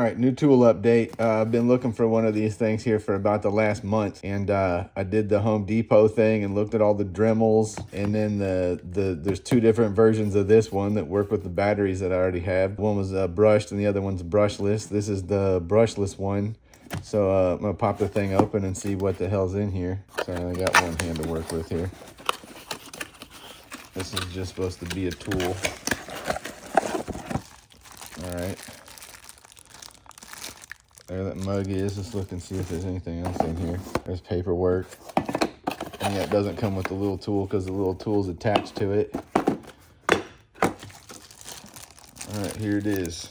right, new tool update. I've been looking for one of these things here for about the last month, and I did the Home Depot thing and looked at all the Dremels, and then there's two different versions of this one that work with the batteries that I already have. One was brushed and the other one's brushless. This is the brushless one. So I'm gonna pop the thing open and see what the hell's in here. So I got one hand to work with here. This is just supposed to be a tool. All right. There that mug is. Let's look and see if there's anything else in here. There's paperwork. And yeah, it doesn't come with the little tool because the little tool's attached to it. All right, here it is.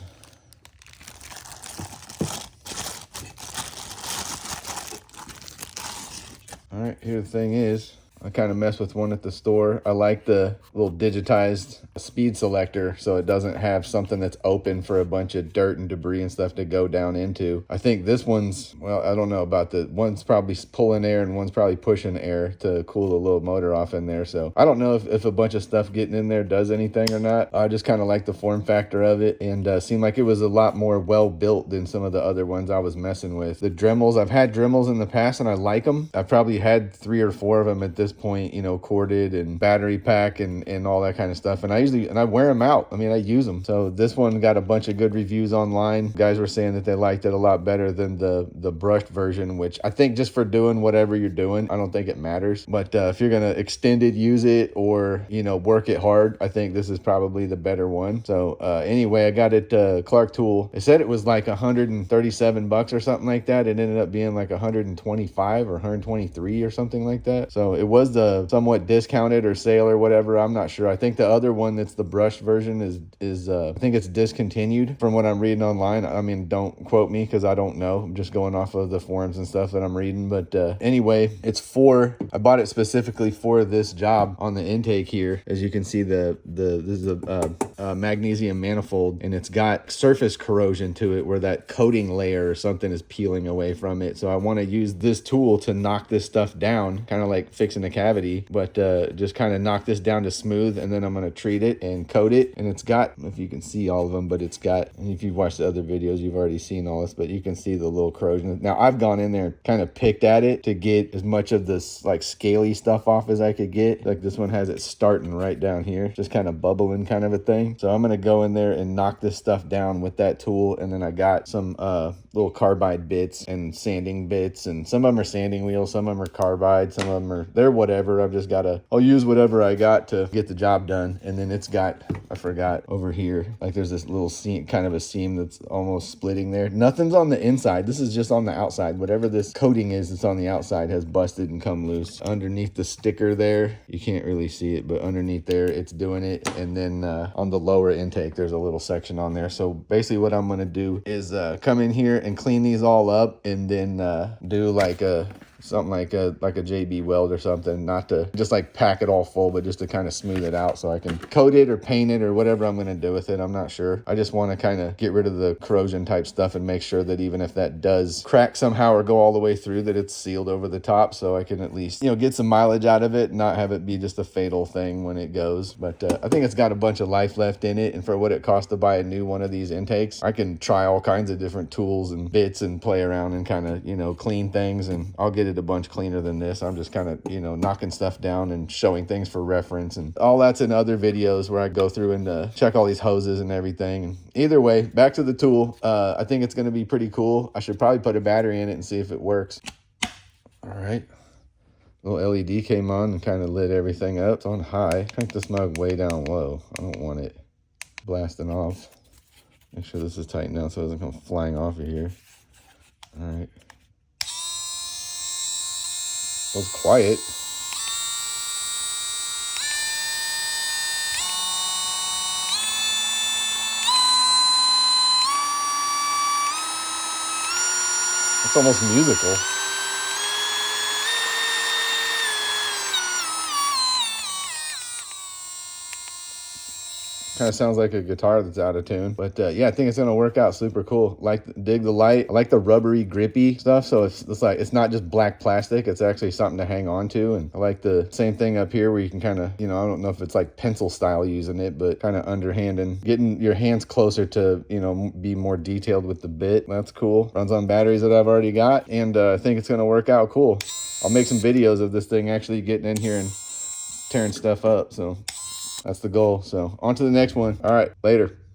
All right, here the thing is. I kind of messed with one at the store. I like the little digitized speed selector so it doesn't have something that's open for a bunch of dirt and debris and stuff to go down into. I think this one's, well, I don't know about one's probably pulling air and one's probably pushing air to cool the little motor off in there. So I don't know if a bunch of stuff getting in there does anything or not. I just kind of like the form factor of it, and seemed like it was a lot more well built than some of the other ones I was messing with. The Dremels, I've had Dremels in the past and I like them. I've probably had 3 or 4 of them at this point, you know, corded and battery pack and all that kind of stuff. And I wear them out. I mean, I use them. So this one got a bunch of good reviews online. Guys were saying that they liked it a lot better than the brushed version, which I think just for doing whatever you're doing, I don't think it matters. But if you're going to extended use it or, you know, work it hard, I think this is probably the better one. So anyway, I got it Clark Tool. They said it was like $137 or something like that. It ended up being like 125 or 123 or something like that. So it was the somewhat discounted or sale or whatever. I'm not sure. I think the other one that's the brushed version is I think it's discontinued from what I'm reading online. I mean, don't quote me because I don't know. I'm just going off of the forums and stuff that I'm reading. But anyway, I bought it specifically for this job on the intake here. As you can see, this is a magnesium manifold, and it's got surface corrosion to it where that coating layer or something is peeling away from it. So I want to use this tool to knock this stuff down, kind of like fixing a cavity, but just kind of knock this down to smooth, and then I'm going to treat it and coat it. And it's got, I don't know if you can see all of them, but it's got, and if you've watched the other videos, you've already seen all this, but you can see the little corrosion. Now I've gone in there and kind of picked at it to get as much of this like scaly stuff off as I could get. Like this one has it starting right down here, just kind of bubbling kind of a thing. So I'm going to go in there and knock this stuff down with that tool. And then I got some little carbide bits and sanding bits, and some of them are sanding wheels, some of them are carbide, some of them they're whatever. I'll use whatever I got to get the job done. And then it's got, I forgot over here, like there's this little seam, kind of a seam that's almost splitting there. Nothing's on the inside. This is just on the outside. Whatever this coating is that's on the outside has busted and come loose. Underneath the sticker there, you can't really see it, but underneath there, it's doing it. And then on the lower intake, there's a little section on there. So basically what I'm going to do is come in here and clean these all up, and then do like something like a JB weld or something, not to just like pack it all full, but just to kind of smooth it out so I can coat it or paint it or whatever I'm going to do with it. I'm not sure. I just want to kind of get rid of the corrosion type stuff and make sure that even if that does crack somehow or go all the way through, that it's sealed over the top, so I can at least, you know, get some mileage out of it and not have it be just a fatal thing when it goes. But I think it's got a bunch of life left in it, and for what it costs to buy a new one of these intakes, I can try all kinds of different tools and bits and play around and kind of, you know, clean things, and I'll get it a bunch cleaner than this. I'm just kind of, you know, knocking stuff down and showing things for reference, and all that's in other videos where I go through and check all these hoses and everything. And either way, back to the tool. I think it's going to be pretty cool. I should probably put a battery in it and see if it works. All right. Little LED came on and kind of lit everything up. It's on high. Crank this mug way down low. I don't want it blasting off. Make sure this is tightened down so it doesn't come flying off of here. All right. It was quiet. It's almost musical. Kind of sounds like a guitar that's out of tune. But yeah, I think it's gonna work out super cool. Dig the light. I like the rubbery, grippy stuff. So it's like, it's not just black plastic. It's actually something to hang on to. And I like the same thing up here where you can kind of, you know, I don't know if it's like pencil style using it, but kind of underhand and getting your hands closer to, you know, be more detailed with the bit. That's cool. Runs on batteries that I've already got. And I think it's gonna work out cool. I'll make some videos of this thing actually getting in here and tearing stuff up. So that's the goal. So on to the next one. All right, later.